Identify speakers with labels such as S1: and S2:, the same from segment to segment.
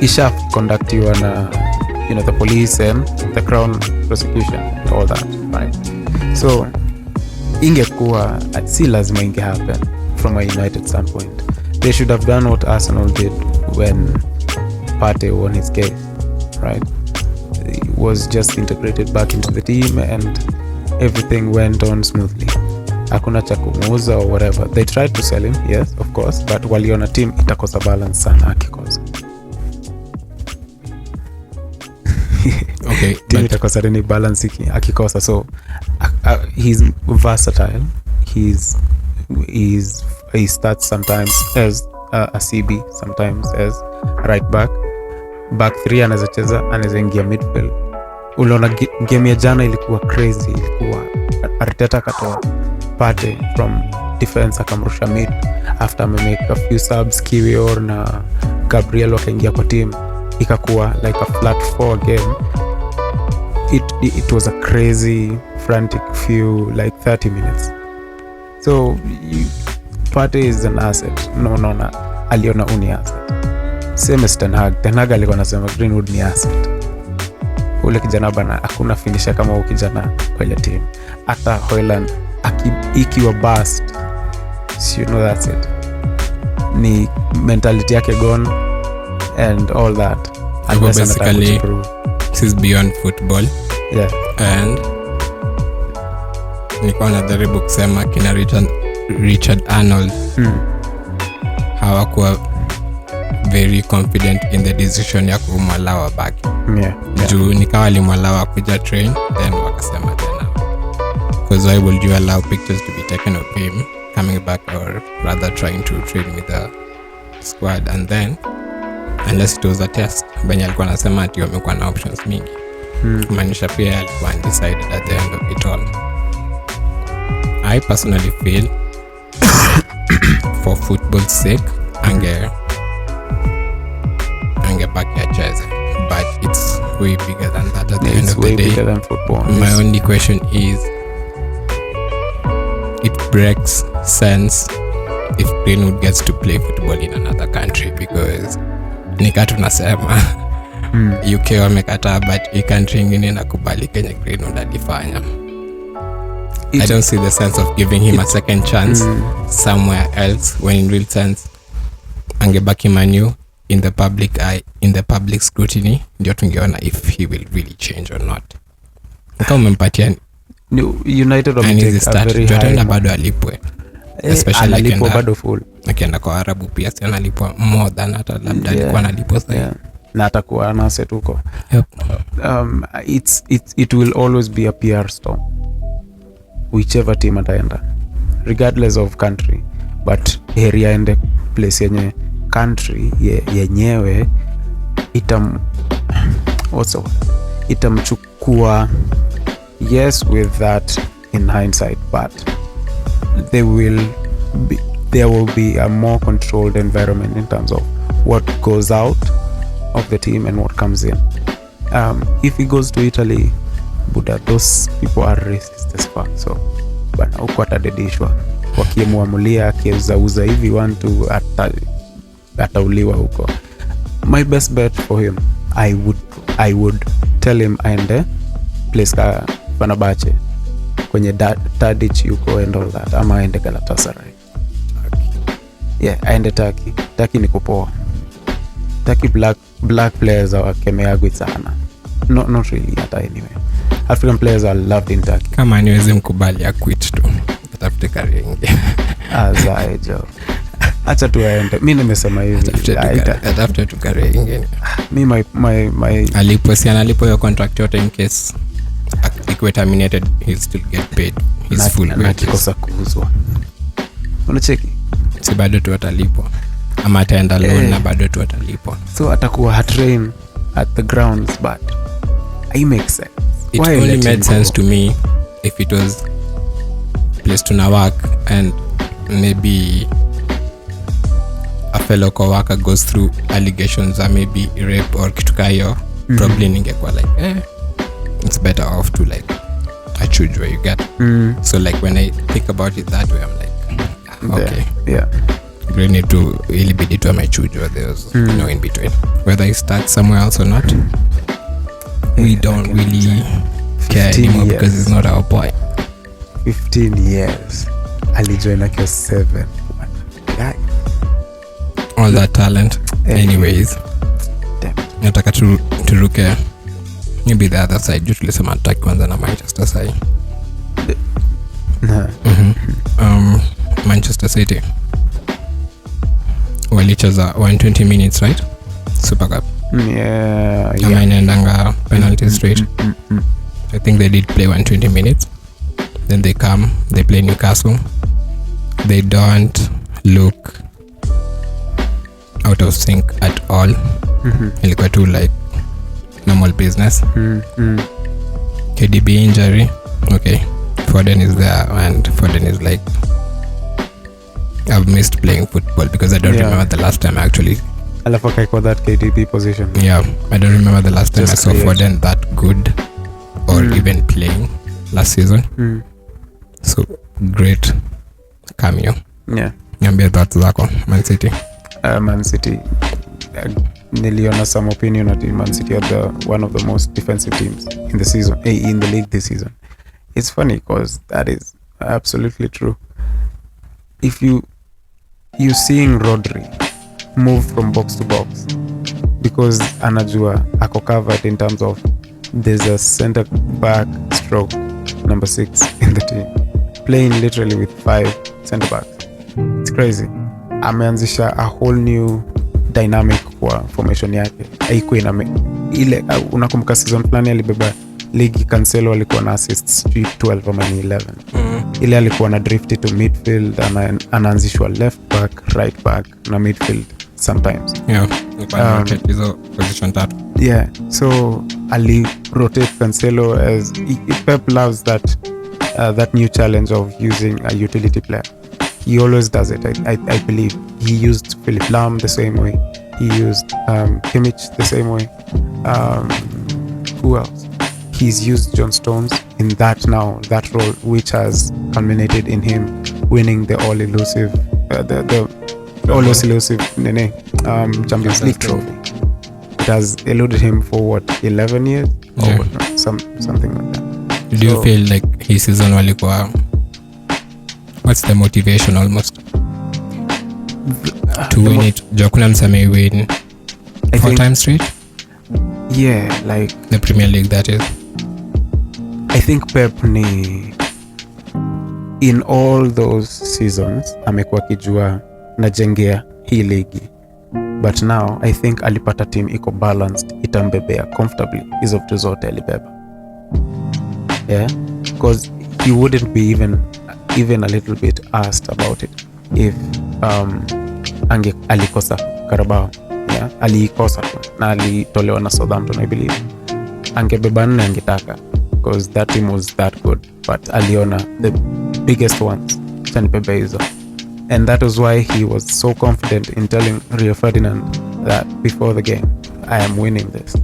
S1: isha conductiwa na the police and the crown prosecution, all that, right? So ingekuwa si lazima inge happen from a United standpoint. They should have done what Arsenal did when Partey won his case, right? He was just integrated back into the team and everything went on smoothly. Hakuna cha kumuuza or whatever. They tried to sell him, yes, of course, but waliona team itakosa balance sana akikosa.
S2: Okay,
S1: team itakosa any balance akikosa. So he's versatile. He starts sometimes as a CB, sometimes as right back 3, anaweza ingia midfield. Uliona game ya jana ilikuwa crazy, ilikuwa Arteta katoa Partey from defense akamrusha mid after make a few subs. Kurator na Gabriel wakaingia kwa team, ikakuwa like a flat 4 game. It was a crazy frantic few like 30 minutes. So Partey is an asset. No, aliona uni asset. Same as Ten Hag alikuwa anasema Greenwood ni asset. Ule kijana bana hakuna finisher kama huyo kijana kwa ile team. Hata Haaland ikiwa bust, so that's it. Ni mentality yake gone and all that.
S2: And basically this is beyond football.
S1: Yeah.
S2: And nilikuwa najaribu kusema kina Richard Arnold hawakuwa very confident in the decision ya kumwalawa back.
S1: Yeah.
S2: Juu nikawa alimwalawa kuja train, then wakasema tena because why would you allow pictures to be taken of him coming back, or rather trying to train with the squad, and then unless it was a test. Benye alikuwa anasema ati wamekuwa na options mingi, kumaanisha pia alikuwa undecided at the end of it all. I personally feel for football's sake ange back ya cheze, but it's way bigger than that at the end of the day.
S1: It's way bigger than football.
S2: My only question is, it breaks sense if Greenwood gets to play football in another country, because nika tunasema UK wamekataa, but hii country ingine nakubali Kenya Greenwood alifanya. I don't see the sense of giving him a second chance somewhere else, when in real sense angebaki Manu in the public eye, in the public scrutiny, ndio tungeona if he will really change or not. Kama umempatia
S1: United
S2: wametake bado alipwe, especially
S1: alipwe bado full.
S2: Akienda kwa Arabu pia si analipwa more than hata labda alikuwa analipwa sasa.
S1: Yeah. Na atakuwa na asset huko.
S2: Yep.
S1: It will always be a PR storm whichever team ataenda, regardless of country, but area and place yenye country yenyewe itamchukua, yes, with that in hindsight, but there will be a more controlled environment in terms of what goes out of the team and what comes in. If he goes to Italy, Buddha, those people are racist as fuck. So bana huko atadedishwa, wakimuamulia akiuzauza hivi want atauliwa huko. My best bet for him, I would tell him aende place ka Fenerbahce kwenye Tadic yuko and all that, ama aende Galatasaray. Yeah, aende Turkey ni kupoa. Turkey black players are kemeagwi sana. Not really at anyway. African players are loved in Turkey.
S2: Kama niweze mkubali ya quit tu, atafute career ingine.
S1: Azaejo. Acha tu aende. Mimi nimesema hivi.
S2: Atafute tu career ingine.
S1: Mimi my
S2: alipo your contract yote in case ikiwa terminated, he'll still get paid his full wages.
S1: Nakikosa kuuzwa. Unacheki?
S2: Si bado tu atalipwa. Ama ataenda loan na bado tu atalipwa.
S1: So atakuwa hat-train at the grounds, but it makes sense.
S2: It only made sense to me if it was place to work and maybe a fellow co-worker goes through allegations or maybe rape or kitu kayo, probably ningekuwa like it's better off to like a choose where you get. So like when I think about it that way, I'm like okay,
S1: yeah.
S2: Greenwood to ilibidi tu amechujwa. There was no in between. Whether he starts somewhere else or not, we don't really care anymore because he's not our boy.
S1: 15 years. Alijoin akiwa 7.
S2: All that talent. Anyways. Nataka turuke maybe the other side. Juu tulisema attack kwanza na Manchester side. Manchester City walicheza 120 minutes, right? Super Cup. Ama inaendanga penalty straight. I think they did play 120 minutes. Then they come, they play Newcastle. They don't look out of sync at all. Ilikuwa tu like normal business. KDB injury. Okay. Foden is there and Foden is like, I've missed playing football because I don't remember the last time actually.
S1: Alafu akaikwa that KDB position.
S2: Yeah, I don't remember the last time I saw Foden that good or even playing last season. So great cameo.
S1: Yeah.
S2: Niambie thoughts zako Man City.
S1: Man City. Niliona some opinion that Man City are one of the most defensive teams in the season, in the league this season. It's funny because that is absolutely true. If you seeing Rodri move from box to box because anajua ako covered in terms of there's a center back stroke number 6 in the team playing literally with 5 center backs. It's crazy. Ameanzisha a whole new dynamic kwa formation yake. Haikuwa ile unakumbuka season fulani alibeba ligi, Cancelo alikuwa na assists 12 ama 11. Ile alikuwa na drift to midfield, anaanzishwa left back, right back na midfield sometimes.
S2: Hizo position tatu.
S1: Yeah, so ali rotate Cancelo as Pep loves that new challenge of using a utility player. He always does it. I believe he used Philip Lahm the same way. He used Kimmich the same way. Who else? He's used John Stones in that role, which has culminated in him winning the all-elusive Champions League trophy. It has eluded him for 11 years?
S2: Yeah.
S1: Or something like that.
S2: Do you feel like his season walikuwa, what's the motivation almost to win it? Jakuna msame win 4 times straight?
S1: Yeah, like
S2: the Premier League, that is.
S1: I think Pep in all those seasons amekuwa kijua najengea hii ligi, but now I think alipata team iko balanced, itambebea comfortably hizo vitu zote alibeba. Yeah, because he wouldn't be even a little bit asked about it if alikosa Carabao. Yeah, aliikosa tu na alitolewa na Southampton, I believe. Angebeba 4 angetaka because that team was that good, but aliona the biggest ones chanibebe hizo, and that was why he was so confident in telling Rio Ferdinand that before the game, I am winning this.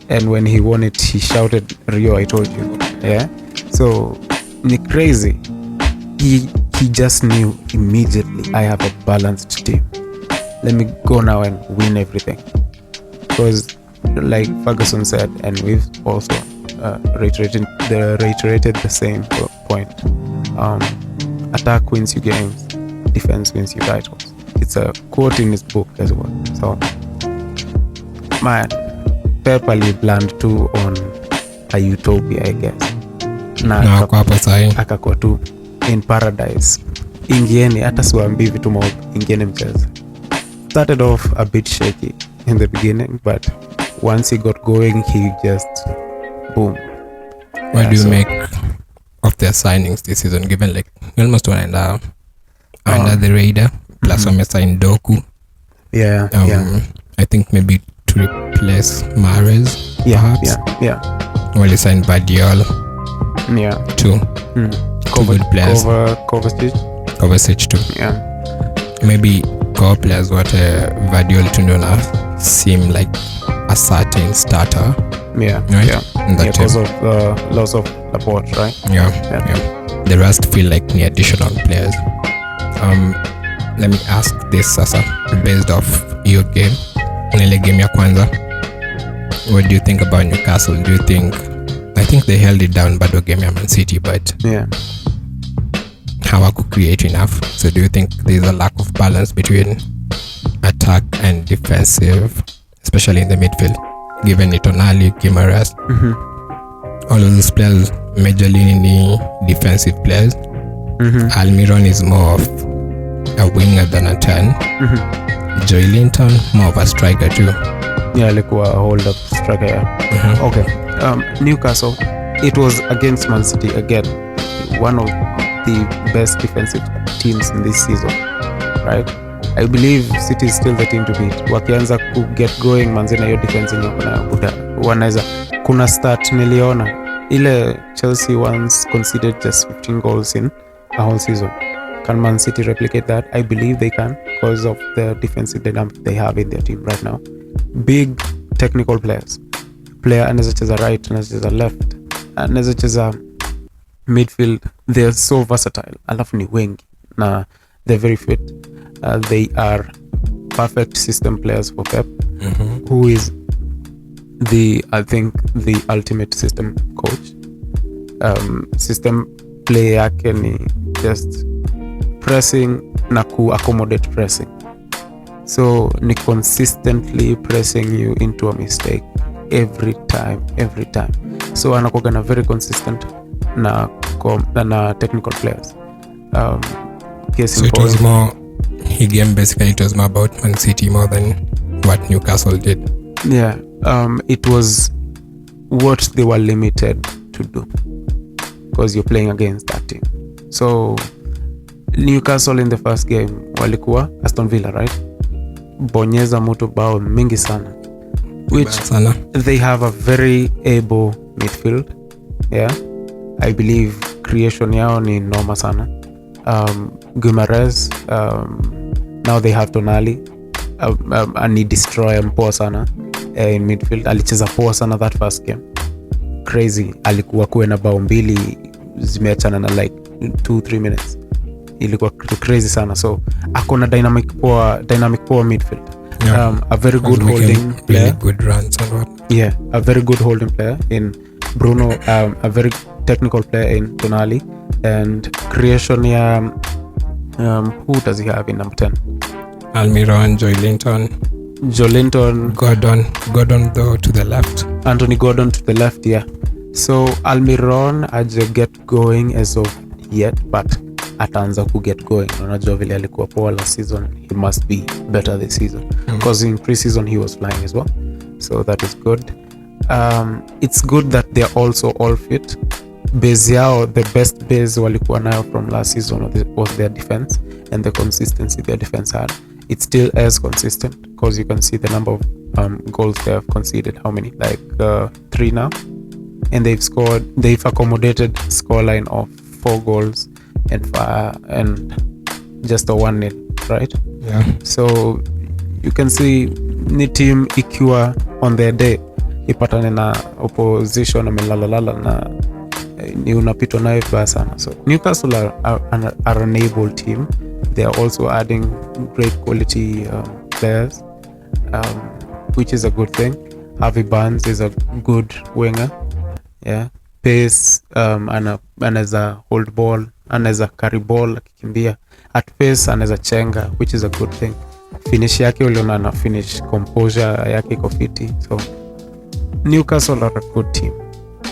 S1: And when he won it, he shouted, Rio, I told you. Yeah, so ni crazy. He just knew immediately, I have a balanced team. Let me go now and win everything. Because like Ferguson said, and we've also reiterated the same point, attack wins you games, defense wins you titles. It's a quote in his book as well. So man, Pep aliland too on a utopia, I guess. Na akakuwa tu in paradise. Ingieni hata siwaambii vitu mob, ingieni mchezo. Started off a bit shaky in the beginning, but once he got going, he just boom.
S2: What do you make of their signings this season, given like almost under the radar, plus sign Doku?
S1: Yeah,
S2: I think maybe to replace Mahrez, perhaps.
S1: Yeah.
S2: Well, he signed Badiol.
S1: Yeah.
S2: Two good players. Kovacic too.
S1: Yeah.
S2: Maybe core players what Badiol Tundona seem like a certain starter.
S1: Yeah.
S2: Right?
S1: Yeah. Because of loss of Laporte, right?
S2: Yeah. The rest feel like the additional players. let me ask this sasa, based off your game, ile game ya kwanza, what do you think about Newcastle? Do you think, I think they held it down bado game ya Man City, but
S1: Yeah.
S2: hawaku create enough? So do you think there's a lack of balance between attack and defensive, especially in the midfield, given Tonali, Guimaraes, all of those players majorly ni defensive players? Almiron is more of a winger than a 10. Joy Linton more of a striker too.
S1: Yeah, alikuwa hold up striker, yeah. Okay. Newcastle, it was against Man City again, one of the best defensive teams in this season, right? I believe City is still the team to beat. Wakianza ku get going, manzina hiyo defense yenye kuna wanaweza. Kuna start niliona ile Chelsea once conceded just 15 goals in a whole season. Can Man City replicate that? I believe they can, because of the defensive dynamic they have in their team right now. Big technical players. Player anaweza cheza right, anaweza cheza left, anaweza cheza midfield. They're so versatile. Alafu ni wengi na they're very fit. They are perfect system players for Pep, who is I think the ultimate system coach. System play yake ni just pressing na ku accommodate pressing, so ni consistently pressing you into a mistake every time. So anakuwa na very consistent na technical players.
S2: So it was more, he game basically, it was more about Man City more than what Newcastle did.
S1: Yeah, it was what they were limited to do, because you're playing against that team. So Newcastle in the first game walikuwa Aston Villa, right? Bonyeza mtu bao mingi sana, which they have a very able midfield. Yeah, I believe creation yao ni noma sana. Guimaraes, now they have Tonali, and he destroy poa sana in midfield. Alicheza poa sana that first game, crazy. Alikuwa kuwe na bao mbili zimeachana na like 2-3 minutes, ilikuwa crazy sana. So akona dynamic poor midfield. A very good holding player,
S2: really good runs and what.
S1: Yeah, a very good holding player in Bruno, a very technical player in Tonali, and creation ya who does he have in number 10?
S2: Almiron, Joy Linton, Gordon though to the left,
S1: Anthony Gordon to the left. Yeah, so Almiron aje get going as of yet, but ataanza ku get going. Unajua vile alikuwa poa last season, he must be better this season, because in pre-season he was flying as well, so that is good. It's good that they're also all fit. Base yao, the best base walikuwa nayo from last season was their defense, and the consistency their defense had. It's still as consistent, because you can see the number of goals they have conceded. How many? Like 3 now, and they've accommodated scoreline of 4 goals and just a 1-0, right?
S2: Yeah.
S1: So you can see ni team ikiwa on their day ipatane na opposition amelalala na ni unapitwa nayo vibaya sana. So Newcastle are an able team. They are also adding great quality players, which is a good thing. Harvey Barnes is a good winger. Yeah, pace, anaweza hold ball, anaweza carry ball akikimbia at pace, anaweza chenga, which is a good thing. Finish yake uliona na finish, composure yake iko fiti. So Newcastle are a good team.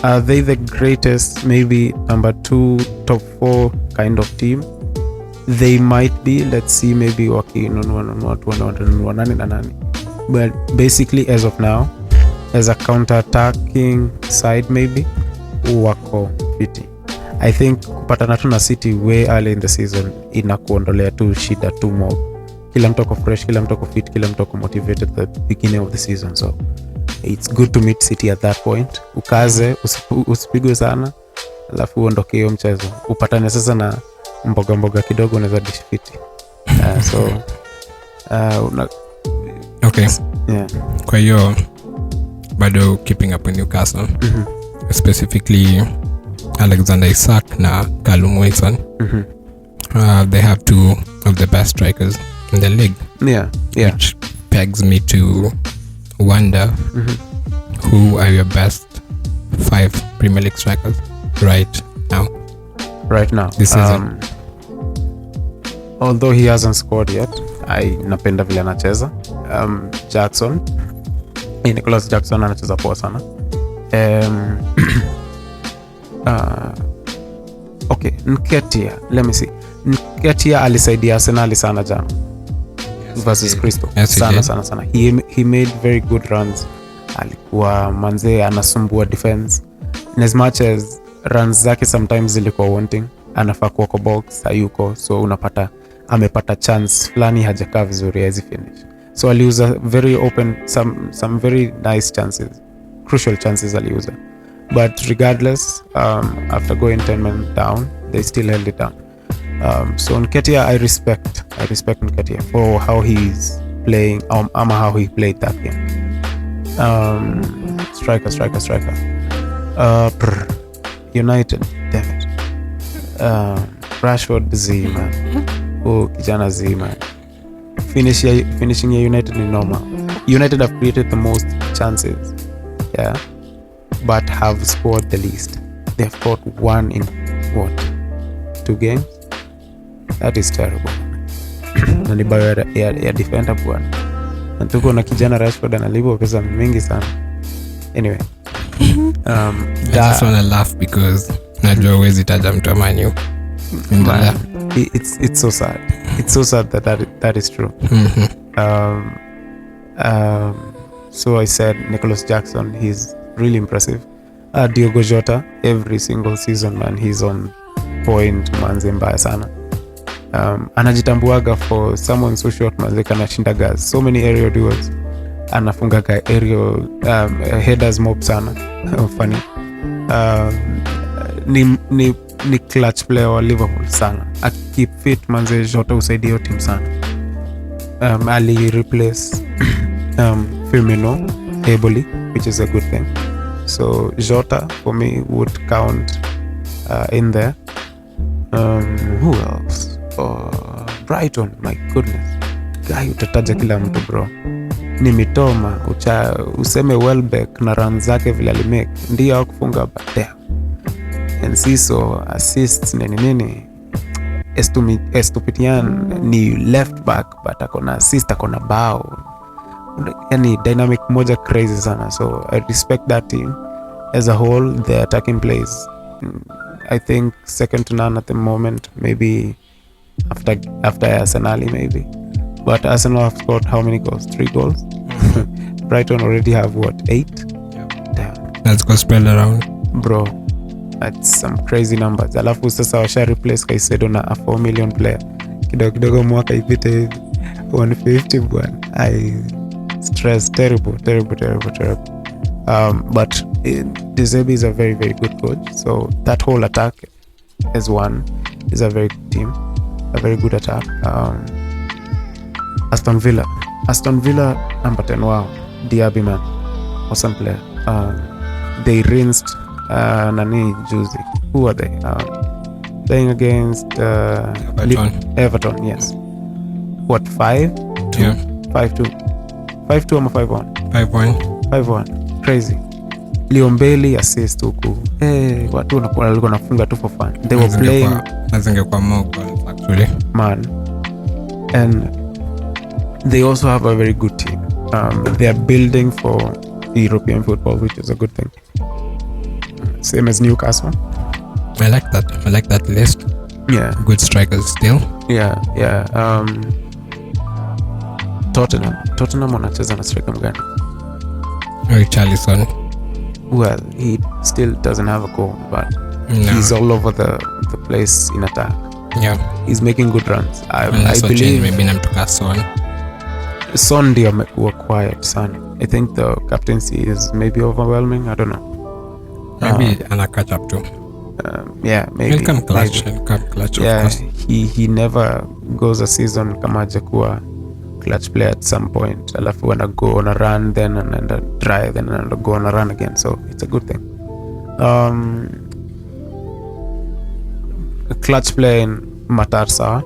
S1: Are they the greatest, maybe number 2, top 4 kind of team? They might be. Let's see, maybe wakinunua nani na nani. But basically, as of now, as a counter-attacking side, maybe wako fiti. I think kupatana tu na City way early in the season inakuondolea tu shida tu mob. Kila mtu ako fresh, kila mtu ako fit, kila mtu ako motivated at the beginning of the season. So it's good to meet City at that point. Ukaze, usipigwe sana, alafu uondoke hiyo mchezo. Upatane sasa na mboga kidogo, unaweza dish fiti.
S2: Okay.
S1: Yeah.
S2: Kwa hiyo bado keeping up with Newcastle, specifically Alexander Isak na Callum Wilson, they have to of the best strikers in the league.
S1: Yeah.
S2: Which pegs me to wonder who are your best 5 Premier League strikers right now. This season.
S1: Although he hasn't scored yet, napenda vile anacheza. Jackson, Nicholas Jackson anacheza poa sana. Okay, Nketiah, let me see. Nketiah alisaidia Arsenal sana jana versus Crystal. Sana. He made very good runs. Alikuwa manze anasumbua defense. And as much as runs zake sometimes zilikuwa wanting, anafaa kuwa kwa box, hayuko, so unapata amepata chance fulani hajakaa vizuri as finish. So aliuza very open some very nice chances, crucial chances aliuza. But regardless, after going 10 men down, they still held it down. So Nketiah, I respect Nketiah for how he's playing, how he played that game. Striker. United, damn it. Rashford Z, man. Kijana Z, man. Finishing United is normal. United have created the most chances, yeah, but have scored the least. They've got 1 in 2 games? That is terrible. Na ni bao ya defender bwana. Na tuko na kijana Rashford analipwa pesa mingi sana. Anyway,
S2: I just wanna laugh because najua huwezi taja mtu Man U.
S1: It's so sad. It's so sad that is true. So I said Nicholas Jackson, he's really impressive. Diogo Jota, every single season, man, he's on point, manze mbaya sana. Anajitambuaga for someone so short, manze kanashindaga so many aerial duels. Anafungaga aerial headers mob sana. Funny. Ni clutch player wa Liverpool sana. Keep fit, manze Jota usaidia team sana. Ali replace Firmino ably, which is a good thing. So Jota for me would count in there. Who else? Brighton, my goodness. Guy utataja kila mtu bro. Ni Mitoma, useme Welbeck na run zake vile alimake. Ndio hakufunga but damn. And Siso assists nini. Estupinian ni left back but akona assist, akona bao. Yani dynamic moja crazy sana. So I respect that team as a whole. The attacking plays, I think second to none at the moment, maybe after Arsenal maybe. But Arsenal have scored how many goals? 3 goals. Brighton already have what, 8? Damn.
S2: Let's go spread around,
S1: bro. That's some crazy numbers. Alafu sasa washa replace Kaisedo na a 4 million player. Kidogo mwaka ipite hivi 150 bwana. I stress. Terrible. But De Zerbi is a very, very good coach. So that whole attack is a very good team, a very good attack. Aston Villa number 10. Wow, Diaby, man, awesome player. They rinsed nani juzi. Who are they? Playing against Everton. Yes. What, 5-2?
S2: Yeah.
S1: 5-2 ama 5-1? 5-1. Crazy. Liombeli assist huku. Watu walikuwa nafunga tu for fun. They were playing
S2: nazingekuwa more goals actually.
S1: Man. And they also have a very good team. They are building for European football, which is a good thing. Same as Newcastle.
S2: I like that list.
S1: Yeah.
S2: Good strikers still.
S1: Yeah. Tottenham wanacheza na striker mgani?
S2: Richarlison.
S1: Well, he still doesn't have a goal, but he's all over the place in attack.
S2: Yeah.
S1: He's making good runs. I believe
S2: maybe namtoka
S1: Son ndio amekuwa quiet sana. I think the captaincy is maybe overwhelming. I don't know.
S2: Maybe ana catch up too.
S1: Yeah, maybe.
S2: He'll come clutch,
S1: yeah,
S2: of course.
S1: He never goes a season kama hajakuwa clutch player at some point. Alafu ana go on a run, then anaenda dry, then anaenda go on a run again. So it's a good thing. A clutch player in Matarsa.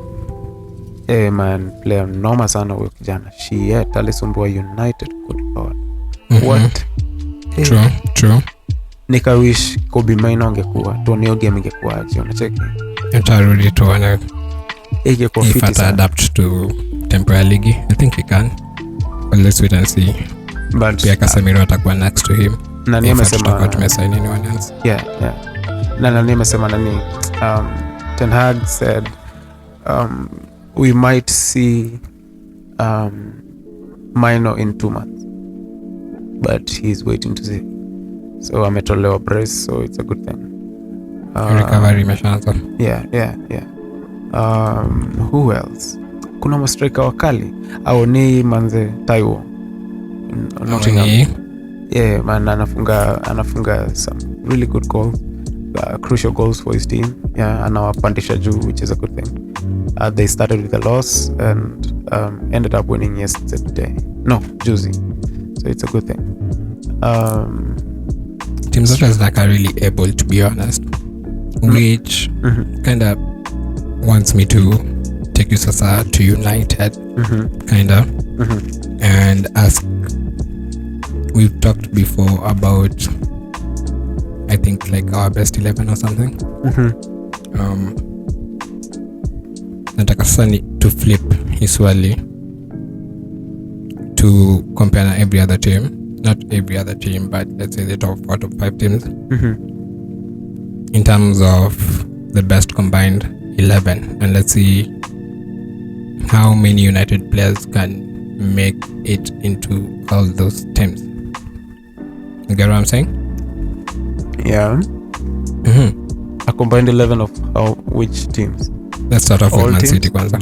S1: Man, player noma sana huyo kijana. Shit, alisumbua United, good God. What?
S2: True.
S1: Nikawish Kobe Maino angekuwa tuoneo game ingekuwa aje, unacheki
S2: Utarudi tuone
S1: ingekuwa
S2: if
S1: fiti
S2: ata
S1: sana,
S2: adapt to temporary league. I think he can, but let's wait and see.
S1: but
S2: Pia Casemiro atakuwa next to him.
S1: nani amesema
S2: tumesign anyone else.
S1: yeah nani amesema nani, Ten Hag said we might see Maino in 2 months, but he's waiting to see. So ametolewa brace, so it's a good thing.
S2: Recovery imeshaanza.
S1: Yeah. Who else? Kuna mastrika wakali au ni manze Taiwo Nottingham. Yeah, man, anafunga some really good goals, crucial goals for his team. Yeah, anawapandisha juu, which is a good thing. They started with a loss and ended up winning Juzi. So it's a good thing.
S2: Teams that are like really able, to be honest, which kind of wants me to take you sasa to United, kind of, and ask. We've talked before about, I think, like our best 11 or something. Nataka sasa to flip hiswali to compare every other team, not every other team, but let's say the top 4 to 5 teams, in terms of the best combined 11, and let's see how many United players can make it into all those teams. You get what I'm saying?
S1: Yeah. A combined 11 of which teams?
S2: Let's start off
S1: all
S2: with Man
S1: teams?
S2: City kwanza.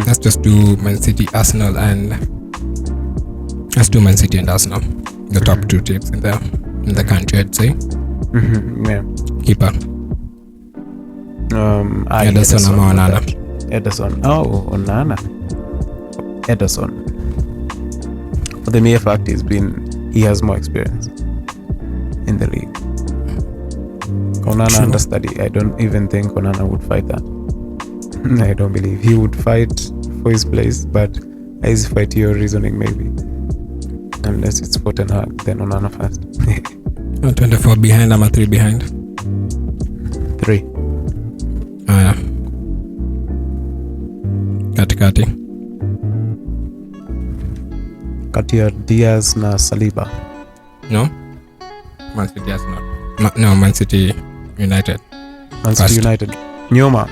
S2: Let's just do Man City, Arsenal, and let's do Man City and Arsenal, the top 2 teams in the country, I'd say.
S1: Yeah.
S2: Keeper. Ederson ama Onana?
S1: Ederson. Oh, Onana. Ederson. For the mere fact he has more experience in the league. Onana
S2: True.
S1: understudy. I don't even think Onana would fight that. I don't believe he would fight for his place, but I fight your reasoning maybe. Unless it's for Ten Hag, then Onana first.
S2: 24 behind ama 3 behind?
S1: 3.
S2: Katikati.
S1: Kati ya Diaz na Saliba.
S2: No? Man City Arsenal. No, Man City United.
S1: Man City United. Nyuma.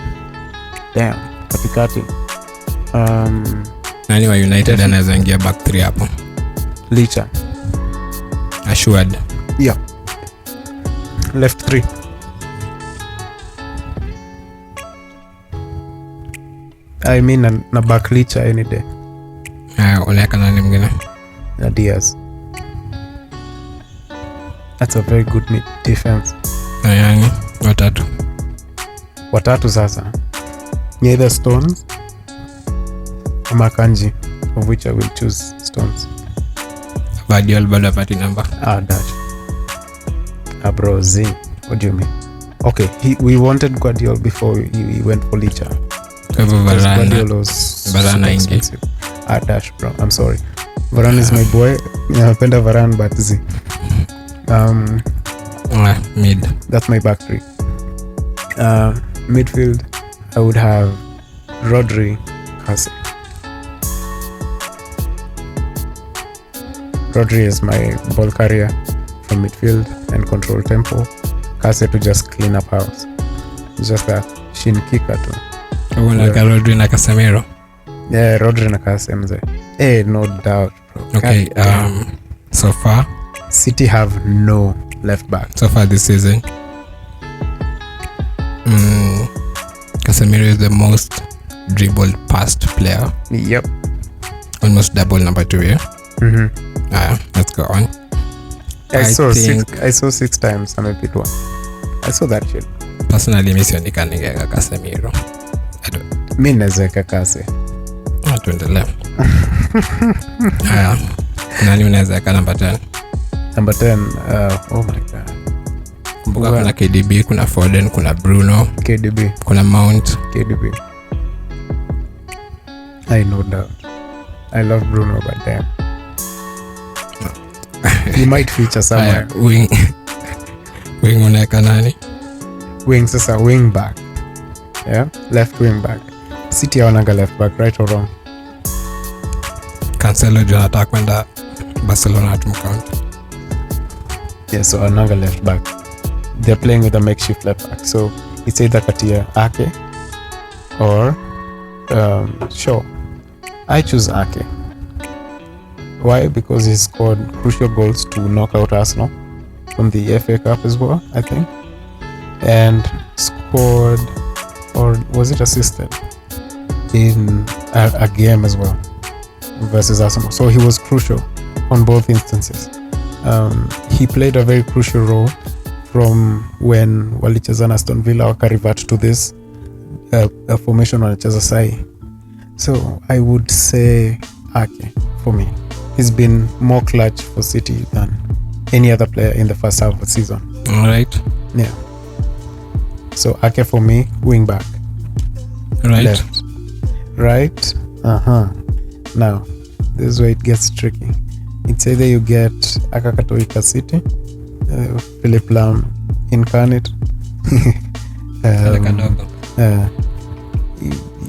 S1: Damn. Katikati.
S2: Nani wa United anaweza ingia back 3 hapo?
S1: Licha.
S2: Assured.
S1: Yeah. Left 3. I mean na back Licha any day.
S2: Unaweka nani mwingine?
S1: Na Diaz. That's a very good mid defense.
S2: Yani
S1: watatu sasa. Either Stones ama Kanji, of which I will choose Stones.
S2: Guardiola bado apati number.
S1: Dash. Bro, Z. What do you mean? Okay, we wanted Guardiola before he went for Licha.
S2: Varane ingi.
S1: Dash, bro. I'm sorry. Varane is my boy. Napenda Varane, but Z.
S2: Mid.
S1: That's my back 3. Midfield, I would have Rodri, Kase. Rodri is my ball carrier from midfield and control tempo. Kase to just clean up house. Just that shin kicker tu.
S2: Unaka Rodri na Casemiro.
S1: Yeah, Rodri na Kase mzee. No doubt, bro.
S2: Okay, so far
S1: City have no left back.
S2: So far this season, Casemiro is the most dribbled past player.
S1: Yep.
S2: Almost double number 2 here. Let's go on.
S1: I saw 6 times amepitwa. I saw that shit.
S2: Personally, mimi sioni kanigeka Casemiro.
S1: Mimi naweka Kase.
S2: Tuendelee. Nani unaweza weka number 10?
S1: Number 10, oh my god.
S2: Kumbuka kuna KDB, kuna Foden, kuna Bruno,
S1: KDB,
S2: kuna Mount.
S1: KDB. I know that. I love Bruno, but damn. He might feature somewhere.
S2: Wing unaweka nani?
S1: Wing sasa, wing back. Yeah, left wing back. City hawananga left back, right or wrong?
S2: Cancelo juu anataka kwenda Barcelona tumcount.
S1: Yeah, so another left back. They're playing with a makeshift left back. So it's either Katia Ake or Shaw. I choose Ake. Why? Because he scored crucial goals to knock out Arsenal from the FA Cup as well, I think. And scored, or was it assisted, in a game as well versus Arsenal. So he was crucial on both instances. He played a very crucial role from when walicheza na Aston Villa wakarevert to this formation wanacheza sahi. So I would say Ake for me. He's been more clutch for City than any other player in the first half of the season.
S2: All right.
S1: Yeah. So Ake for me, wing back.
S2: Right.
S1: Left. Right. Now, this is where it gets tricky. It's either you get Akakatoika City, Philip Lam incarnate.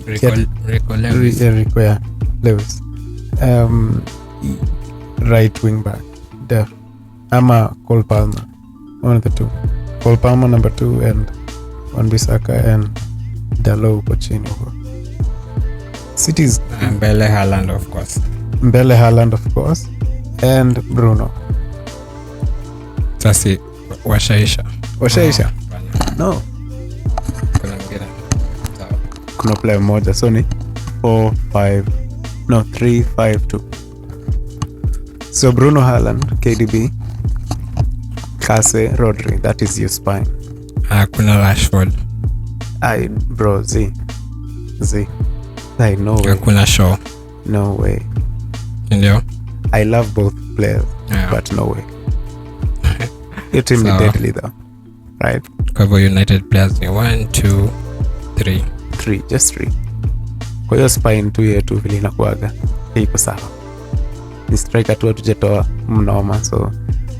S1: Rico Lewis. Right wing back, Def. Ama Cole Palmer. One of the two. Cole Palmer number 2 and Wan-Bissaka and Dalot Pochettino. City's
S2: Mbele Haaland, of course.
S1: Mbele Haaland, of course. And Bruno.
S2: Sasi washaisha. No. Kuna
S1: player moja. So ni 3-5-2. So Bruno, Haaland, KDB, Kase, Rodri. That is your spine.
S2: Kuna Rashford.
S1: Bro, Z. No way.
S2: Kuna Shaw.
S1: No way.
S2: Ndio.
S1: I love both players,
S2: yeah.
S1: But no way. Your team is deadly though, right?
S2: Kago United players ni 1, 2, 3.
S1: 3, just 3. Kwa hiyo spine tu yetu vile inakuaga iko sawa. Ni striker tu hatujatoa mnoma, so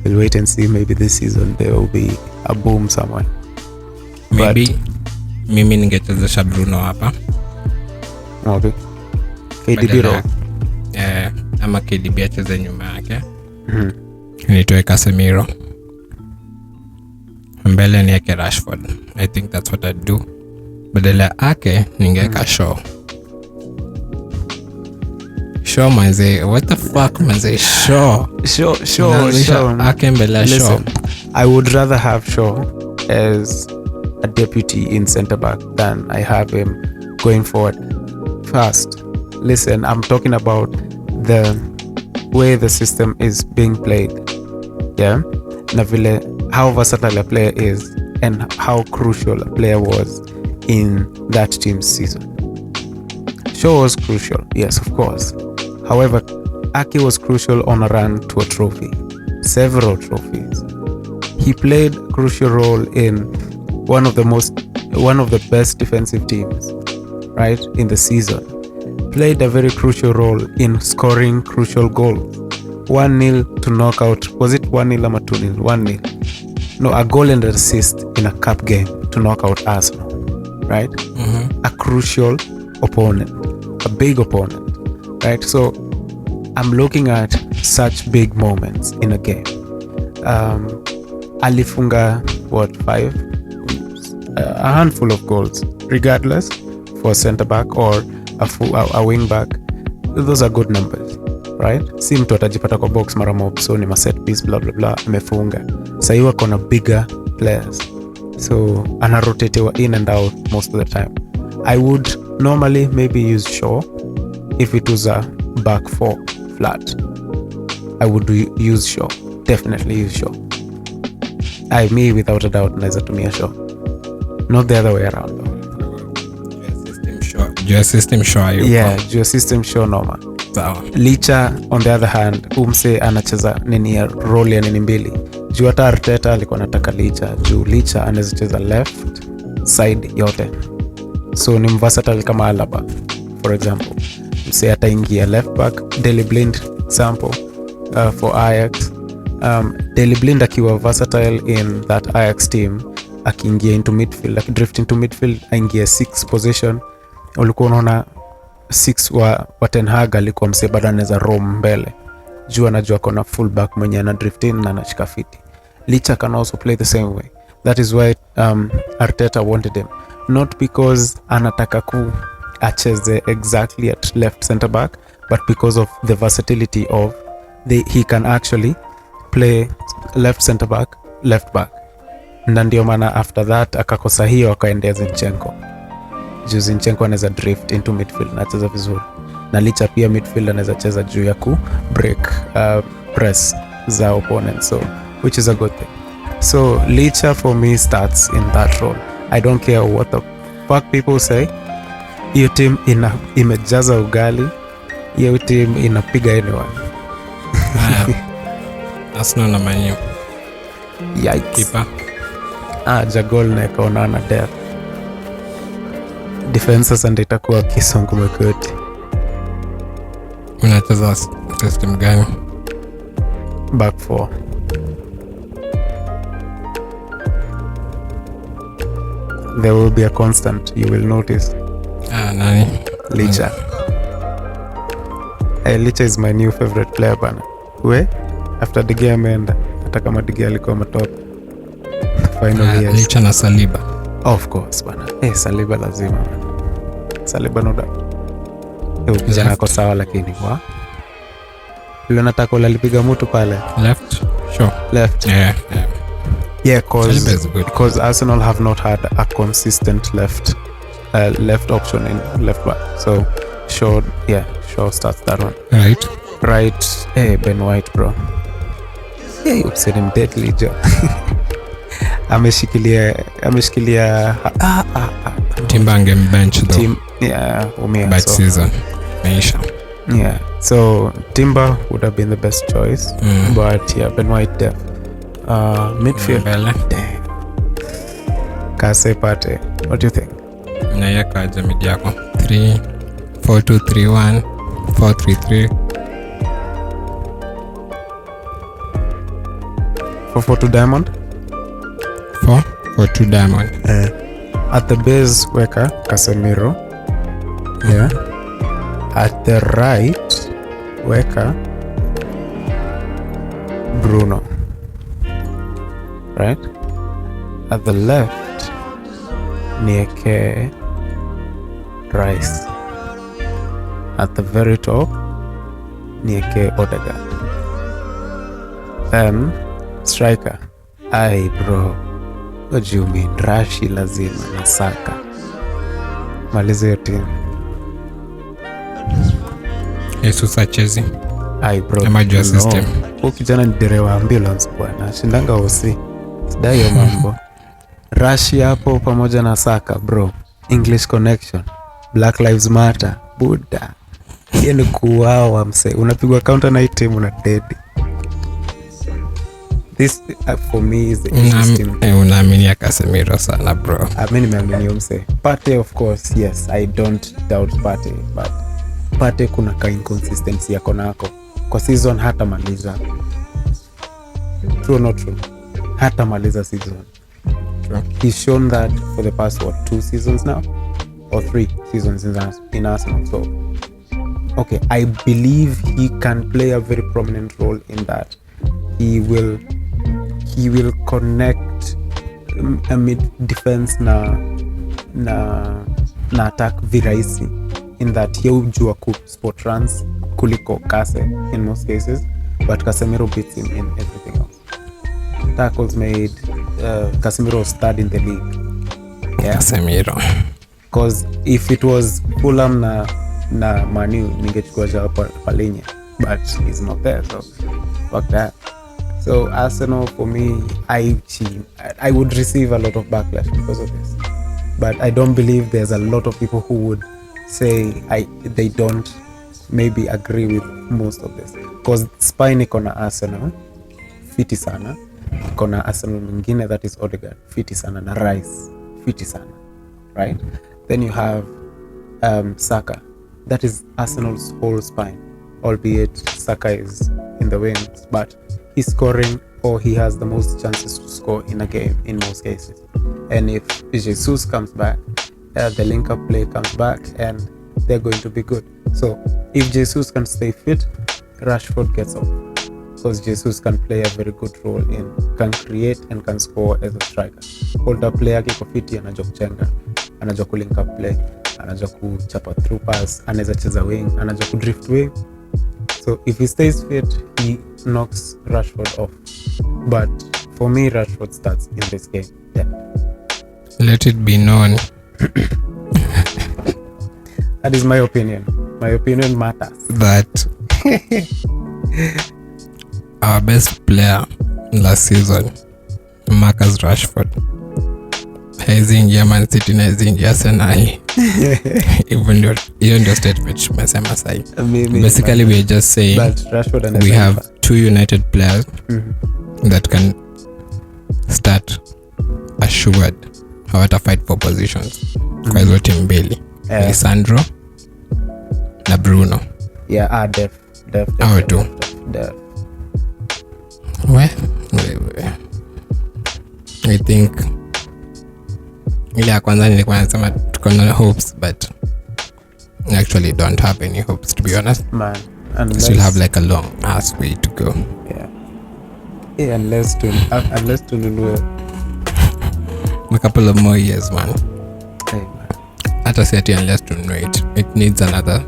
S1: we'll wait and see. Maybe this season there will be a boom somewhere.
S2: Maybe mimi ningechezesha Bruno hapa.
S1: Okay. KDB ro.
S2: Ama KDB acheze nyuma yake. Nitoe Casemiro. Mbele niweke Rashford. I think that's what I'd do. Badala Ake ningeweka Shaw. Shaw manze, what the fuck manze, Shaw. Ake mbele Shaw.
S1: I would rather have Shaw as a deputy in centre back than I have him going forward. First, listen, I'm talking about the way the system is being played. Yeah, na vile how versatile a player is and how crucial a player was in that team's season. Shaw was crucial, yes, of course. However, Ake was crucial on a run to a trophy, several trophies. He played a crucial role in one of the best defensive teams, right, in the season. Played a very crucial role in scoring crucial goals. 1-0 to knock out. Was it 1-0 or 2-0? 1-0. No, a goal and an assist in a cup game to knock out Arsenal, right? A crucial opponent, a big opponent, right? So I'm looking at such big moments in a game. Alifunga, 5? A handful of goals, regardless, for a centre back or a wing back. Those are good numbers, right? Si mtu atajipata kwa box mara mob, so ni ma set piece blah blah blah amefunga. Sasa hiyo kona bigger players, so anarotatewa in and out most of the time. I would normally maybe use Shaw if it was a back 4 flat. I would use Shaw, definitely use Shaw. Me without a doubt naweza tumia Shaw, not the other way around though.
S2: Your system Shaw.
S1: Your system Shaw normal.
S2: Sawa.
S1: Licha on the other hand, umse anacheza nini ya role ya nini mbili. Juu hata Arteta alikuwa anataka Licha. Juu Licha anaweza cheza left side yote. So ni versatile kama Alaba, for example. say ataingia left back. Daley Blind example for Ajax. Daley Blind akiwa versatile in that Ajax team, akiingia into midfield, akidrift into midfield, aingia 6 position, ulikuwa unaona 6 wa Ten Hag alikuwa mse bado anaweza roam mbele juu anajua kona fullback mwenye ana drift in na anashika fiti. Licha can also play the same way. That is why Arteta wanted him, not because anataka ku acheze exactly at left center back, but because of the versatility of he can actually play left center back, left back. Na ndio maana after that akakosa hiyo, akaendea Zinchenko. Juu Zinchenko anaweza drift into midfield na acheza vizuri, na licha pia midfield anaweza cheza juu ya ku break press za opponent, so which is a good thing. So Licha for me starts in that role. I don't care what the fuck people say. Hiyo team imejaza ugali, hiyo team inapiga anyone.
S2: Arsenal na Man U.
S1: Yikes.
S2: Keeper.
S1: Jagol na ikaonana death. Defense sasa ndio itakuwa Kisongo Mekoti.
S2: Unacheza system gani?
S1: Back 4. There will be a constant, you will notice.
S2: Nani?
S1: Licha. Licha is my new favorite player bana. After the game ameenda, hata kama the game alikuwa matop. Finally yes.
S2: Licha na Saliba.
S1: Of course bana. Saliba lazima bana. Saliba no doubt. Kijana ako sawa lakini ile nataka ulalipiga mtu pale.
S2: Left? Sure.
S1: Left. Yeah, because Arsenal have not had a consistent left option in left back. So sure starts that one. Right. Ben White bro. You said him deadly Joe. ameshikilia
S2: Timbange bench though. Bad
S1: so.
S2: Season. Maisha.
S1: Yeah. So Timber would have been the best choice. But yeah, Ben White def. Midfield. Damn. Kase Pate. What do you think?
S2: Nayeka aje mid yako? 3-4-2-3-1 4-3-3
S1: 4-4-2 Diamond?
S2: 4-4-2 Diamond.
S1: At the base weka Casemiro. Yeah. At the right weka Bruno. Right? At the left nieke Rice. At the very top nieke Odegaard. Then striker. Bro, what do you mean? Rashi lazima na Saka. Malize hiyo team.
S2: Jesus achezi.
S1: Bro.
S2: Amajua system.
S1: Kijana ni dereva ambulance bwana. Shindanga hosi. Sidai yo mambo. Rashi hapo pamoja na Saka bro. English connection. Black Lives Matter. Buddha. Hiyo ni kuuawa mse. Unapigwa counter na hii team una dead. This for me is the system.
S2: Unaamini ya Casemiro sana bro.
S1: Mimi nimeamini mse. Partey of course, yes, I don't doubt Partey, but Partey kuna ka inconsistency yako nako. Kwa season hata maliza. True or not true? Hata maliza season.
S2: True.
S1: He's shown that for the past 2 seasons now or 3 seasons in Arsenal. So okay, I believe he can play a very prominent role in that. He will connect mid defense na attack virahisi, in that he ujua ku spot runs kuliko Kase in most cases, but Casemiro beats him in everything else. Tackles made, Casemiro was third in the league. Yeah.
S2: Casemiro.
S1: Because if it was Fulham na Manu ningechukua Joao Palhinha, but he's not there, so fuck that. So Arsenal for me, I would receive a lot of backlash because of this, but I don't believe there's a lot of people who would say they don't maybe agree with most of this, because spine ikona Arsenal fiti sana, ikona Arsenal mwingine that is Odegaard fiti sana, na Rice fiti sana, right? Then you have Saka That is Arsenal's whole spine, albeit Saka is in the wings, but he's scoring, or he has the most chances to score in a game in most cases. And if Jesus comes back, the link-up play comes back, and they're going to be good. So if Jesus can stay fit, Rashford gets off, because Jesus can play a very good role can create and can score as a striker. Hold-up play yake iko fiti, anajua kuchenga, anajua kulink up play, anajua kuchapa through pass, anaweza cheza wing, anajua kudrift wing. So if he stays fit, he knocks Rashford off. But for me, Rashford starts in this game. Yeah.
S2: Let it be known.
S1: That is my opinion. My opinion matters.
S2: That our best player last season, Marcus Rashford, haizingia Mancity na haizingia Arsenal. Even your statement tumesema sahi. Basically we are just saying we have two United players that can start assured hawata fight for positions kwa hizo timu mbili, Lisandro na Bruno.
S1: Yeah, def.
S2: Hao tu. We I think ile ya kwanza nilikuwa nasema tuko na hopes, but I actually don't have any hopes, to be honest.
S1: Man,
S2: still have like a long ass way to go.
S1: Yeah, unless to nunue
S2: a couple of more years, man.
S1: Hey, man.
S2: Hata siati unless to nunue it needs another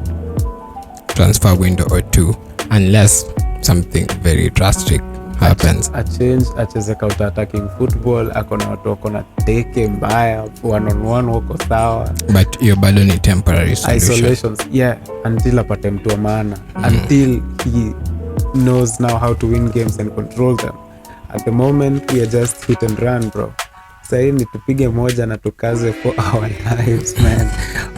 S2: transfer window or two, unless something very drastic happens.
S1: A change, acheze counter attacking football, akona watu wakona teke mbaya, one on one wako sawa,
S2: but hiyo bado ni temporary solution.
S1: Isolations, yeah, until apate mtu wa maana, until he knows now how to win games and control them. At the moment we are just hit and run, bro. Sahii ni tupige moja na tukaze for our lives, man.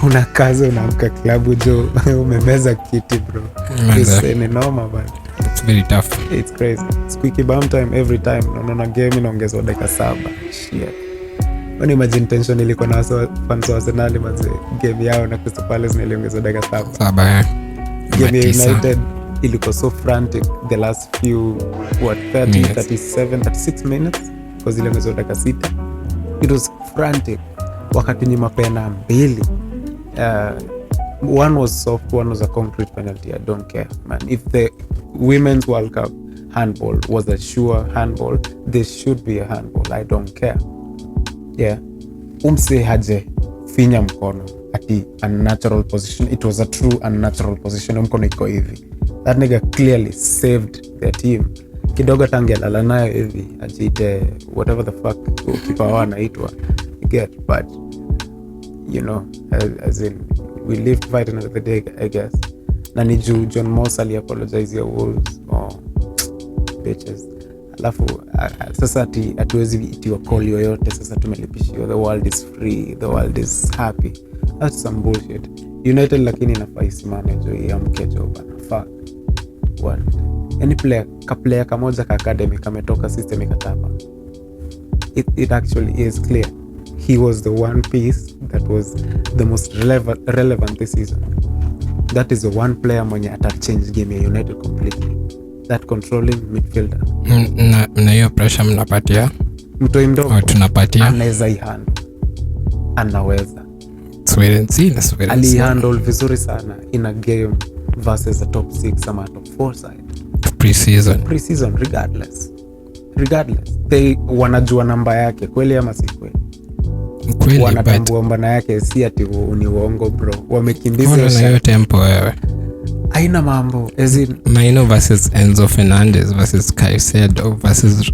S1: Unakaza, unaamka klabu jo umemeza kiti, bro. It's enormous, man.
S2: It's very tough.
S1: It's crazy. Squeaky bum time every time. Unaona game inaongezwa dakika 7. Shit. When imagine tension ilikuwa na fans wa Arsenal maze game yao na Crystal Palace iliongezwa dakika 7. Game ya United ilikuwa so frantic the last few 36 minutes because iliongezwa dakika 6. It was frantic. Wakati ni mapena mbili. One was soft, one was a concrete penalty. I don't care, man. If the Women's World Cup handball was a sure handball, this should be a handball. I don't care. Yeah. Umse haje finya mkono ati unnatural position. It was a true unnatural position. Mkono iko hivi. That nigga clearly saved their team. Kidogo tangelala nayo hivi ajite whatever the fuck kipa wanaitwa. You get, but you know, as in we lived fight another day, I guess. Na ni John Moss apologize ya Wolves. Bitches. Alafu sasa hatuwezi itiwa call yoyote, sasa tumelipishiwa, the world is free, the world is happy. That's some bullshit. United lakini inafaa isimame jo ya mkejo bana. Fuck. What? Any player kamoja ka academy kametoka system ikatapa. It actually is clear. He was the one piece that was the most relevant this season. That is the one player mwenye ata change game ya United completely. That controlling midfielder.
S2: Na hiyo pressure mnapatia?
S1: Mtoi mdogo.
S2: Tunapatia?
S1: Anaweza ihandle. Anaweza. Ali-handle vizuri sana in a game versus a top 6 ama top 4 side. Pre-season, regardless. They wanajua namba yake, kweli ama si kweli? Wanatambua mbana yake, si ati ni uongo, bro. Wamekimbiza
S2: na hiyo tempo wewe.
S1: Haina mambo. As in
S2: Maino versus Enzo Fernandez versus Caicedo versus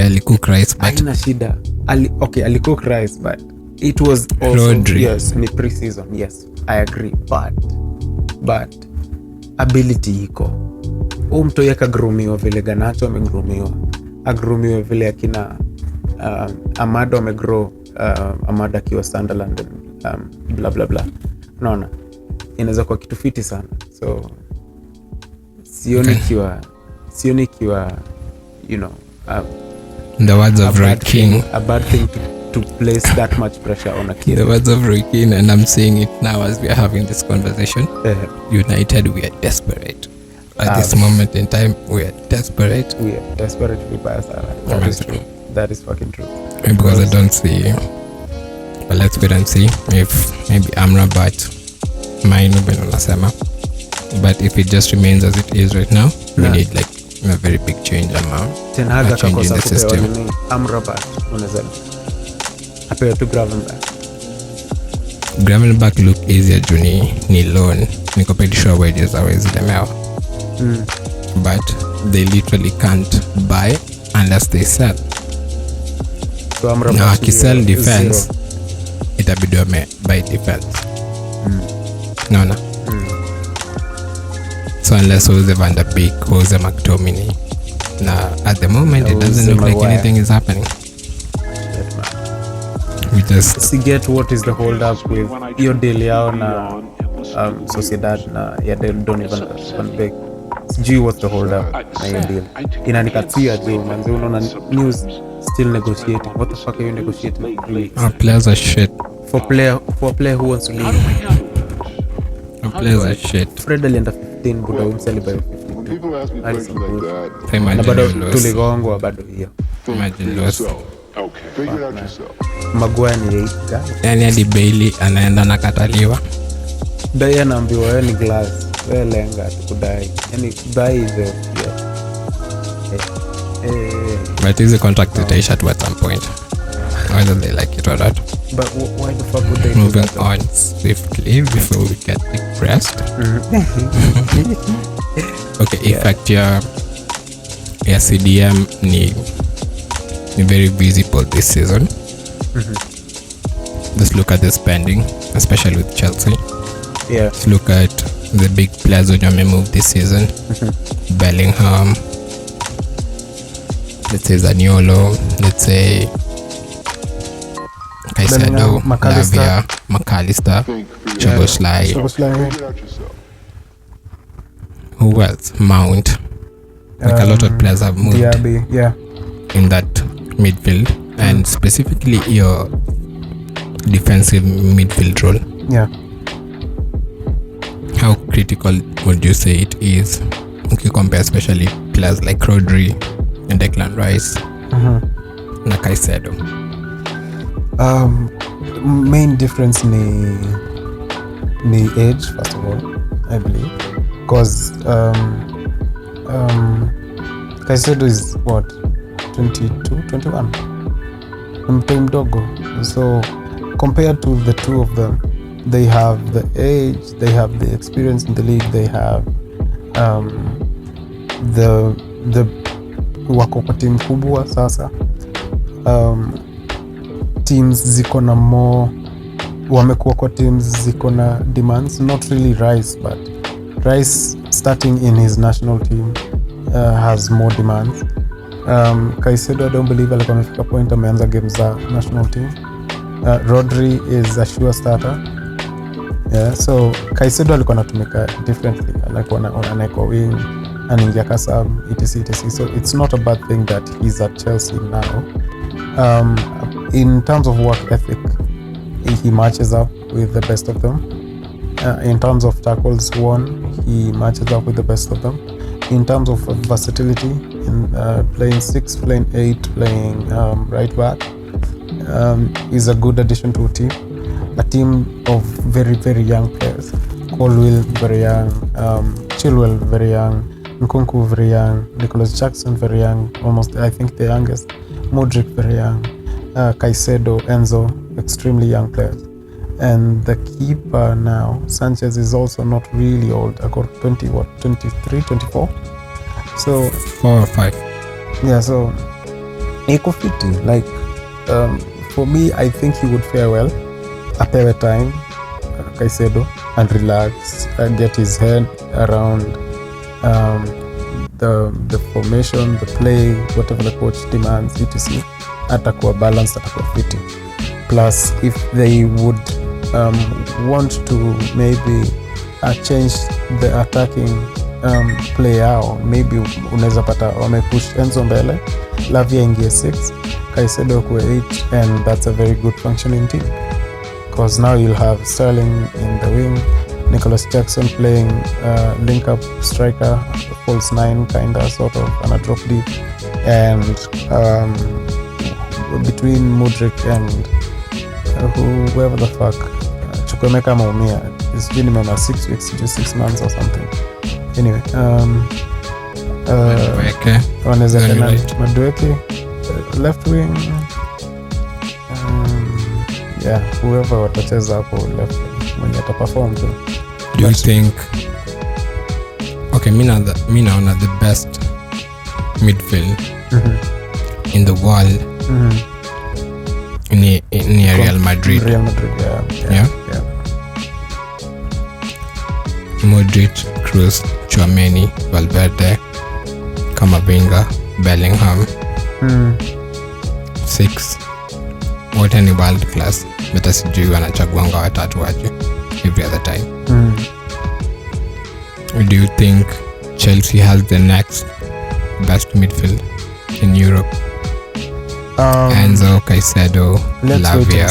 S2: alikook rice, but
S1: haina shida. Alikook rice, but it was also
S2: Rodri.
S1: Yes, ni pre-season. Yes, I agree. But ability iko. Mtu yaka grumiwa vile Garnacho amegrumiwa. Agrumiwa vile akina Amado amegrow, Amado akiwa Sunderland, blah blah blah. Unaona? Inaweza kuwa kitu fiti sana. So sioni kiwa you know,
S2: in the words of Red King,
S1: a bad thing to place that much pressure on a kid.
S2: The words of Roy Keane, and I'm saying it now as we are having this conversation. United, we are desperate. At this moment in time, we are desperate.
S1: We are desperate to be That is true. That is fucking true.
S2: Because I don't see. But let's wait and see if maybe Amrabat might not be unasema. But if it just remains as it is right now, we need like a very big change.
S1: Ten Hag
S2: a change in the system.
S1: Amrabat unaweza apewe tu
S2: Gravenberch look easier juu ni loan. Niko pretty sure wages hawezi lemewa. But they literally can't buy unless they sell.
S1: So Amrabat
S2: na akisell defense itabidi wame buy defense. Naona. So unless who's Van der Beek, who's McTominay. Now at the moment it doesn't look like anything is happening. We just
S1: get what is the hold up with hiyo deal yao na Sociedad na ya Donovan Van Beek. Sijui what's the hold up na hiyo deal. Inanikatia juu manzi, unaona news still negotiating. What the fuck are you negotiating?
S2: Our players are shit.
S1: For a player who wants to leave.
S2: Our players are shit.
S1: Fred alienda 15 buda umseli by 15.
S2: Na
S1: bado tuligongwa bado hiyo.
S2: Imagine loss.
S1: Maguire ni 8 guys.
S2: Yani hadi Bailey anaenda nakataliwa.
S1: Dai anaambiwa wewe ni glass. Wewe lenga tukudai. Yani dai is
S2: But is the contract itaisha at some point, whether they like it or not.
S1: But why the fuck would they
S2: moving on swiftly before we get depressed? Okay, in fact your CDM ni very visible this season. Let's look at the spending, especially with Chelsea. Let's look at the big players who have moved this season. Bellingham, let's say Zaniolo, let's say Caicedo, Lavia, McAllister, Szoboszlai. Who else? Mount. Like a lot of players have moved in that midfield, and specifically your defensive midfield role. How critical would you say it is if you compare especially players like Rodri and Declan Rice na Caicedo?
S1: Main difference ni age, first of all, I believe, because Caicedo is what, 22, 21, mtoi mdogo. So compared to the two of them, they have the age, they have the experience in the league, they have the wako kwa timu kubwa sasa. Teams ziko na more, wamekuwa kwa teams ziko na demands, not really Rice, but Rice starting in his national team has more demands. Caicedo, I don't believe alikuwa amefika point ameanza game za national team. Rodri is a sure starter. So Caicedo alikuwa anatumika differently, alikuwa anaekwa wing, anaingia kasab, etc. So it's not a bad thing that he's at Chelsea now. In terms of work ethic, he matches up with the best of them. In terms of tackles won, he matches up with the best of them. In terms of versatility, in playing 6, playing 8, playing right back, is a good addition to a team of very, very young players. Colwill, very young, Chilwell, very young, Nkunku, very young, Nicholas Jackson, very young, almost I think the youngest, Modric, very young, Caicedo, Enzo, extremely young players. And the keeper now, Sanchez, is also not really old. I got 23, 24? So
S2: 4 or 5.
S1: Yeah, so iko fiti. Like, for me, I think he would fare well. Apewe time, Caicedo, and relax, and get his head around the formation, the play, whatever the coach demands, etc. Atakuwa balanced, atakuwa fiti. Plus, if they would want to maybe change the attacking play yao, maybe unaweza pata wamepush Enzo mbele, Lavia ingie 6, Caicedo kuwe 8, and that's a very good functioning team, because now you'll have Sterling in the wing, Nicholas Jackson playing link up striker, false 9 kinda sort of, and a drop deep, and between Mudryk and whoever the fuck Chukwemeka ameumia, sijui nimeona 6 weeks, sijui 6 months or something. Anyway, wanaweza tena Madueke left wing, yeah, whoever watacheza hapo left wing mwenye ataperform tu.
S2: Do you think, okay, mi naona the best midfield in the world ni Real Madrid. Yeah. Modric, Kroos, Tchouaméni, Valverde, Camavinga, Bellingham. 6 wote ni world class, but sijui wanachaguanga watatu waje every other time. Do you think Chelsea has the next best midfield in Europe? Enzo, Caicedo, Lavia.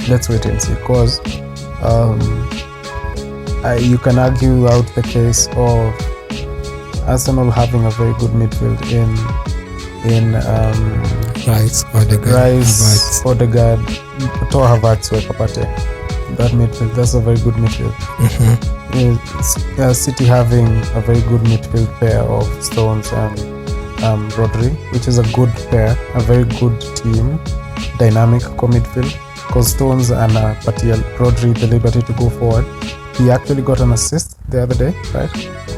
S1: Let's wait and see, because you can argue out the case of Arsenal having a very good midfield in
S2: Rice,
S1: Odegaard, Thor Havertz, Kapate. That midfield, that's a very good midfield. City having a very good midfield pair of Stones and Rodri, which is a good pair, a very good team, dynamic midfield, because Stones and Rodri the liberty to go forward. He actually got an assist the other day, right?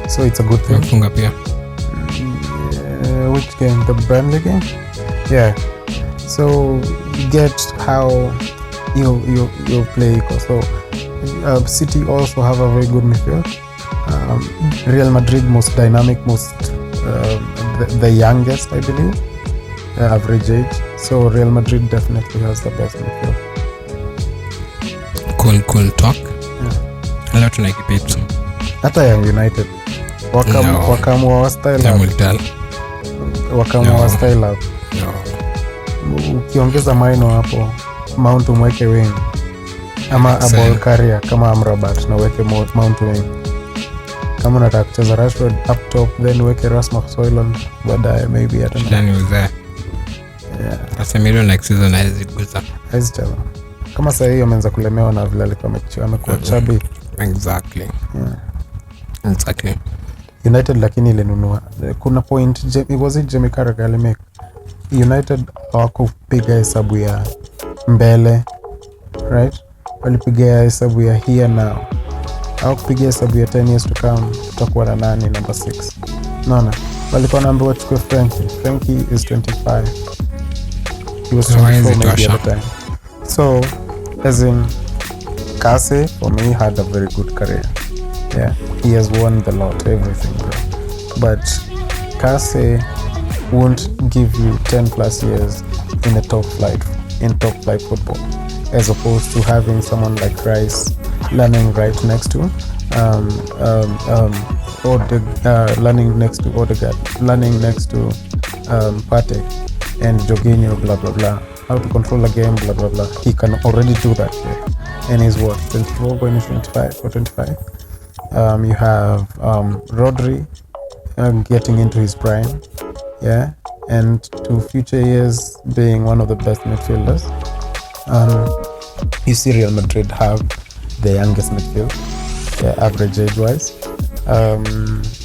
S1: So it's a good thing. Which game? The Burnley game? Yeah. So you get how you play. So City also have a very good midfield. Real Madrid most dynamic, most the youngest, I believe, average age. So Real Madrid definitely has the best midfield.
S2: Cool talk. Hello to Nike Pips.
S1: Hata ya United wakamua wa style up. Ukiongeza Maino hapo, Mount umweke wing, ama a ball carrier kama Amrabat na weke Mount wing. Kama unataka kucheza Rashford up top, then weke Rasmus Højlund baadaye, maybe hata
S2: ndani uze. Yeah. Casemiro next season haiziguza.
S1: Kama sasa hiyo ameanza kulemewa na vile alikuwa amekuwa chubby.
S2: Exactly.
S1: Yeah.
S2: Exactly.
S1: United lakini ilinunua. Kuna point was it Jamie Carragher alimake. United hawakupiga hesabu ya mbele, right? Walipiga hesabu ya here now. Hawakupiga hesabu ya 10 years to come, tutakuwa na nani number 6. Naona walikuwa naambiwa wachukue Frankie is 25. He was 24 maybe at the time. So as in Kase for me had a very good career. Yeah, he has won the lot, everything, bro. But Kase won't give you 10 plus years in top flight football, as opposed to having someone like Rice learning right next to learning next to Odegaard, learning next to Partey and Jorginho, blah blah blah, how to control a game, blah blah blah. He can already do that here, and he's what, 24 going to 25 or 25. You have Rodri getting into his prime, yeah, and to future years being one of the best midfielders. You see Real Madrid have the youngest midfield, yeah, average age wise.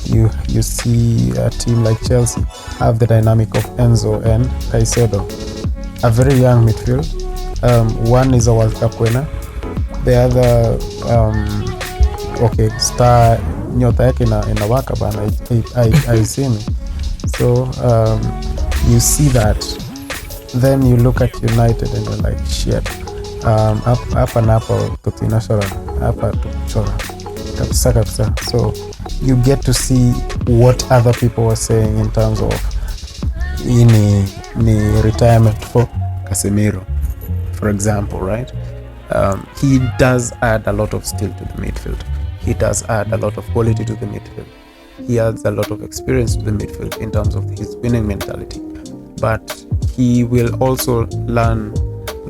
S1: You see a team like Chelsea have the dynamic of Enzo and Caicedo, a very young midfield. One is a World Cup winner, the other okay, star nyota yake inawaka bana, I see me. So you see that, then you look at United and you're like, shit, hapa na hapa tutinashora hapa tuchora kabisa. So you get to see what other people were saying in terms of ni retirement for Casemiro, for example, right? He does add a lot of skill to the midfield. He does add a lot of quality to the midfield. he adds a lot of experience to the midfield in terms of his winning mentality, but he will also learn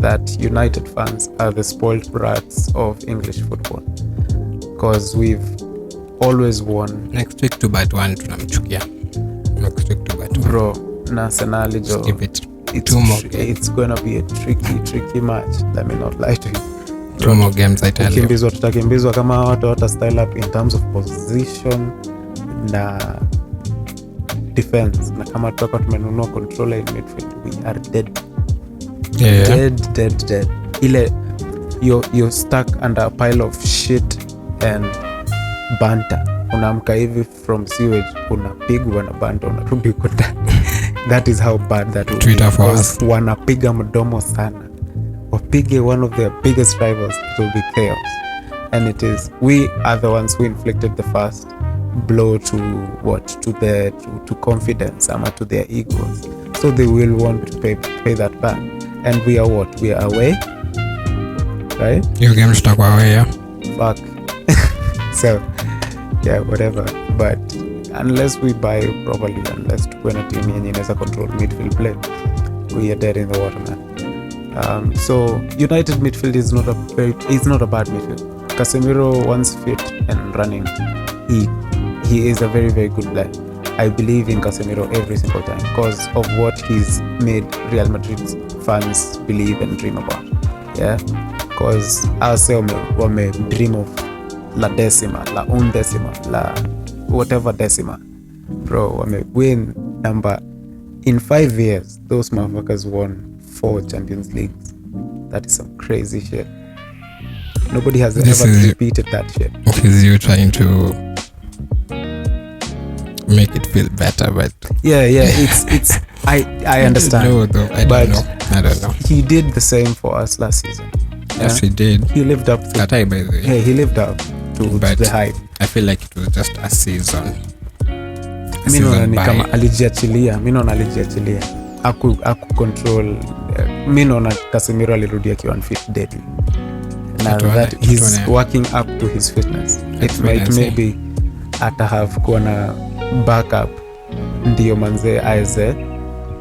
S1: that United fans are the spoiled brats of English football, because we've always won.
S2: Next week to bat 1 tunamchukia. Next week to bat 1.
S1: Bro, na Arsenal jo,
S2: give it 2 more games.
S1: It's going to be a tricky match, let me not lie to you.
S2: 2 more games I tell you.
S1: Tutakimbizwa kama watu style up in terms of position na defense, na kama tutakuwa tumenunua controller in midfield, we are dead.
S2: Yeah.
S1: Dead. Ile you're stuck under a pile of shit and banter. Unaamka hivi from sewage, unapigwa na banter, unarudi uko ndani. That is how bad that will
S2: Twitter
S1: be.
S2: For us.
S1: Wanapiga mdomo sana. Wapige one of their biggest rivals, it will be chaos. And it is, we are the ones who inflicted the first blow to to confidence, to their egos. So they will want to pay that back. And we are what? We are away, right?
S2: Your game stuck away, yeah.
S1: Fuck. So, yeah, whatever. But unless we buy properly, unless when a team inaweza control midfield play, we are dead in the water, man. So United midfield is not a bad midfield. Casemiro, once fit and running, he is a very, very good player. I believe in Casemiro every single time because of what he's made Real Madrid's fans believe and dream about. Yeah, because ourselves we dream of la decima, la undecima, la whatever decima. Bro, we win number in 5 years. Those motherfuckers won 4 Champions Leagues. That is some crazy shit. Nobody has ever repeated that shit.
S2: Is you trying to make it feel better, but
S1: yeah, it's I understand.
S2: No, though I don't know.
S1: He did the same for us last season.
S2: Yes, he did.
S1: He lived up to
S2: by the way.
S1: Yeah, he lived up to the hype.
S2: I feel like it was just a season.
S1: Mimi naona ni kama alijiachilia. Aku control. Mimi naona Casemiro alirudia akiwa unfit deadly. Now that he's working up to his fitness. It might maybe ata have kuwa na backup ndio manze aize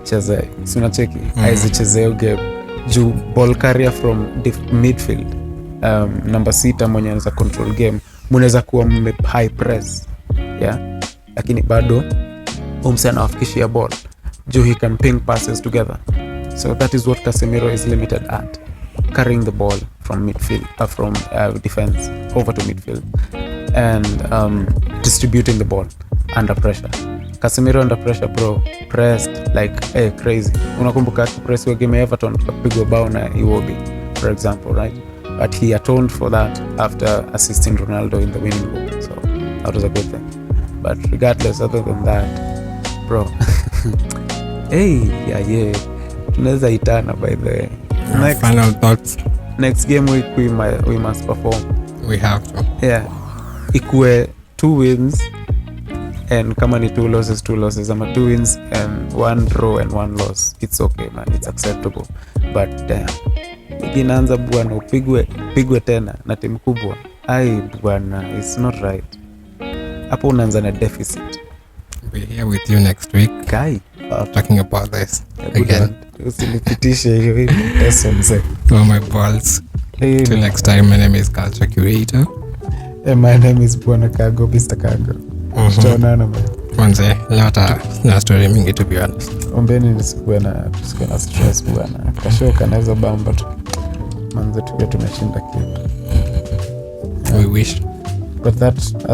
S1: cheze. Si unacheki aize chezeo game juu ball carrier from midfield. Number 6 mwenye anaweza control game, mnaweza kuwa high press. Yeah. Lakini bado umsana afikishia ball. Juu he can ping passes together. So that is what Casemiro is limited at. Carrying the ball from midfield, from defense over to midfield, and distributing the ball under pressure. Casemiro under pressure, bro, pressed like crazy. Unakumbuka press wa game Everton kapigwa bao na Iwobi, for example, right? But he atoned for that after assisting Ronaldo in the winning goal. So that was a good thing. But regardless, other than that, bro, yeah. Tunaweza itana by the way.
S2: Final thoughts.
S1: Next game week we must perform.
S2: We have to.
S1: Yeah. Ikue 2 wins and kama ni 2 losses, ama 2 wins and 1 draw and 1 loss. It's okay, man. It's acceptable. But damn. Ikinaanza bwana upigwe tena na timu kubwa. Ai bwana, it's not right. Hapo unaanza na deficit.
S2: We'll be here with you next week.
S1: Guy,
S2: talking about this again.
S1: Usinipitishe hiyo essence.
S2: Oh my balls. Till next time, my name is Kalcha Kurator.
S1: And my name is Bwana Kago, Mr. Kago. Tutaonana man.
S2: Manze, lata na story mingi to be honest.
S1: Ombeni nisikuwe na stress bwana. Kashoka naweza bamba tu. Manze tuwe tumeshinda kitu.
S2: We wish.
S1: But that